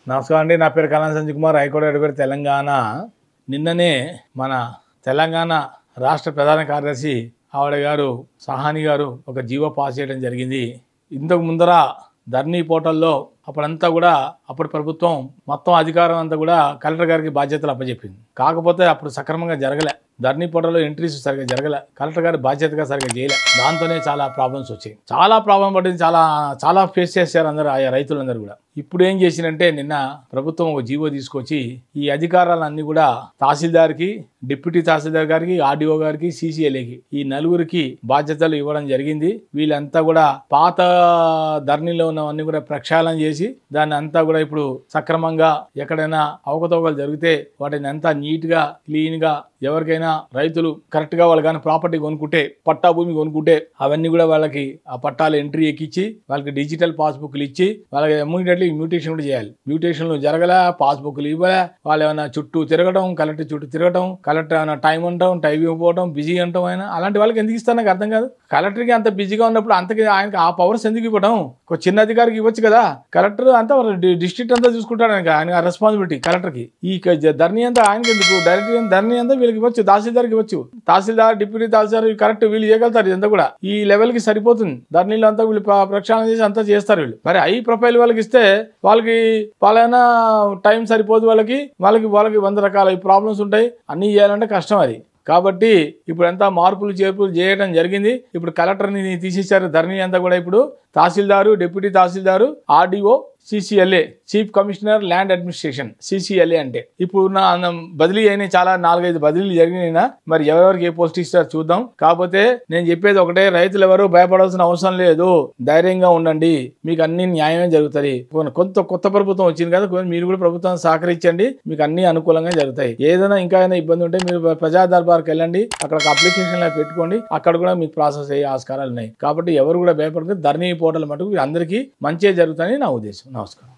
నమస్కారం అండి. నా పేరు కళా సంజయ్ కుమార్, హైకోర్టు అడ్వకేట్ తెలంగాణ. నిన్ననే మన తెలంగాణ రాష్ట్ర ప్రధాన కార్యదర్శి ఆవిడ గారు సహాని గారు ఒక జీవో పాస్ చేయడం జరిగింది. ఇంతకు ముందర ధర్నీ పోర్టల్లో అప్పుడంతా కూడా అప్పుడు ప్రభుత్వం మొత్తం అధికారం అంతా కూడా కలెక్టర్ గారికి బాధ్యతలు అప్పచెప్పింది. కాకపోతే అప్పుడు సక్రమంగా జరగలే, ధర్నీ పోర్టల్లో ఎంట్రీస్ సరిగ్గా జరగలే, కలెక్టర్ గారు బాధ్యతగా సరిగ్గా చేయలే. దాంతోనే చాలా ప్రాబ్లమ్స్ వచ్చాయి, చాలా ప్రాబ్లం పడింది, చాలా ఫేస్ చేశారు అందరూ, ఆయా రైతులందరూ కూడా. ఇప్పుడు ఏం చేసినంటే నిన్న ప్రభుత్వం ఒక జీవో తీసుకొచ్చి ఈ అధికారాలన్నీ కూడా తహసీల్దార్కి, డిప్యూటీ తహసీల్దార్ గారికి, ఆర్డీఓ గారికి, సీసీఎల్ఏకి ఈ నలుగురికి బాధ్యతలు ఇవ్వడం జరిగింది. వీళ్ళంతా కూడా పాత ధర్నీలో ఉన్నవన్నీ కూడా ప్రక్షాళన చేసి దాన్ని అంతా కూడా ఇప్పుడు సక్రమంగా ఎక్కడైనా అవకతవకలు జరిగితే వాటిని అంతా నీట్గా క్లీన్గా ఎవరికైనా రైతులు కరెక్ట్గా వాళ్ళు కానీ ప్రాపర్టీ కొనుక్కుంటే, పట్టా భూమి కొనుక్కుంటే అవన్నీ కూడా వాళ్ళకి ఆ పట్టాలు ఎంట్రీ ఎక్కించి వాళ్ళకి డిజిటల్ పాస్బుక్లు ఇచ్చి వాళ్ళకి ఇమ్మీడియట్లీ మ్యూటేషన్ కూడా చేయాలి. మ్యూటేషన్లు జరగలే, పాస్బుక్లు ఇవ్వలే, వాళ్ళు ఏమైనా చుట్టూ తిరగడం, కలెక్టర్ చుట్టూ తిరగడం, కలెక్టర్ ఏమైనా టైం అంటాం, టైం ఇవ్వకపోవడం, బిజీ అంటాం. అయినా అలాంటి వాళ్ళకి ఎందుకు ఇస్తాను నాకు అర్థం కాదు. కలెక్టర్కి అంత బిజీగా ఉన్నప్పుడు అంతకి ఆయనకి ఆ పవర్స్ ఎందుకు ఇవ్వడం? ఒక చిన్న అధికారికి ఇవ్వచ్చు కదా. కలెక్టర్ అంతా డిస్ట్రిక్ట్ అంతా చూసుకుంటాడు, ఆయన రెస్పాన్సిబిలిటీ కలెక్టర్కి. ఈ ధర్నీ అంతా ఆయనకి ఎందుకు? డైరెక్ట్ ధర్నీ అంతా వీళ్ళకి ఇవ్వచ్చు, తహసీల్దార్కి ఇవ్వచ్చు. తహసీల్దార్, డిప్యూటీ తహసీల్దార్ కరెక్ట్ వీళ్ళు చేయగలుగుతారు. ఇదంతా కూడా ఈ లెవెల్కి సరిపోతుంది. ధర్నీలు అంతా వీళ్ళు ప్రక్షాళన చేసి అంతా చేస్తారు వీళ్ళు. మరి హై ప్రొఫైల్ వాళ్ళకి ఇస్తే వాళ్ళకి వాళ్ళైనా టైం సరిపోదు, వాళ్ళకి 100 రకాల ప్రాబ్లమ్స్ ఉంటాయి. అన్నీ చేయాలంటే కష్టం అది. కాబట్టి ఇప్పుడు అంతా మార్పులు చేర్పులు చేయడం జరిగింది. ఇప్పుడు కలెక్టర్ని తీసేశారు. ధర్నీ అంతా కూడా ఇప్పుడు tahsildar, deputy tahsildar, RDO, CCLA, chief commissioner land administration, CCLA అంటే ఇప్పుడు బదిలీ అయిన చాలా 4-5 బదిలీలు జరిగినాయినా. మరి ఎవరెవరికి ఏ పోస్ట్ ఇస్తారో చూద్దాం. కాకపోతే నేను చెప్పేది ఒకటే, రైతులు ఎవరు భయపడాల్సిన అవసరం లేదు, ధైర్యంగా ఉండండి, మీకు అన్ని న్యాయమే జరుగుతాయి. కొత్త ప్రభుత్వం వచ్చింది కదా, మీరు కూడా ప్రభుత్వం సహకరించండి, మీకు అన్ని అనుకూలంగా జరుగుతాయి. ఏదైనా ఇంకా ఏదైనా ఇబ్బంది ఉంటే మీరు ప్రజా దర్బార్కి వెళ్ళండి, అక్కడ ఒక అప్లికేషన్ పెట్టుకోండి, అక్కడ కూడా మీకు ప్రాసెస్ అయ్యే ఆస్కారాలు ఉన్నాయి. కాబట్టి ఎవరు కూడా భయపడదు. ధర్నీ పోర్టల్ మటుకు అందరికీ మంచిగా జరుగుతాయని నా ఉద్దేశం. నమస్కారం.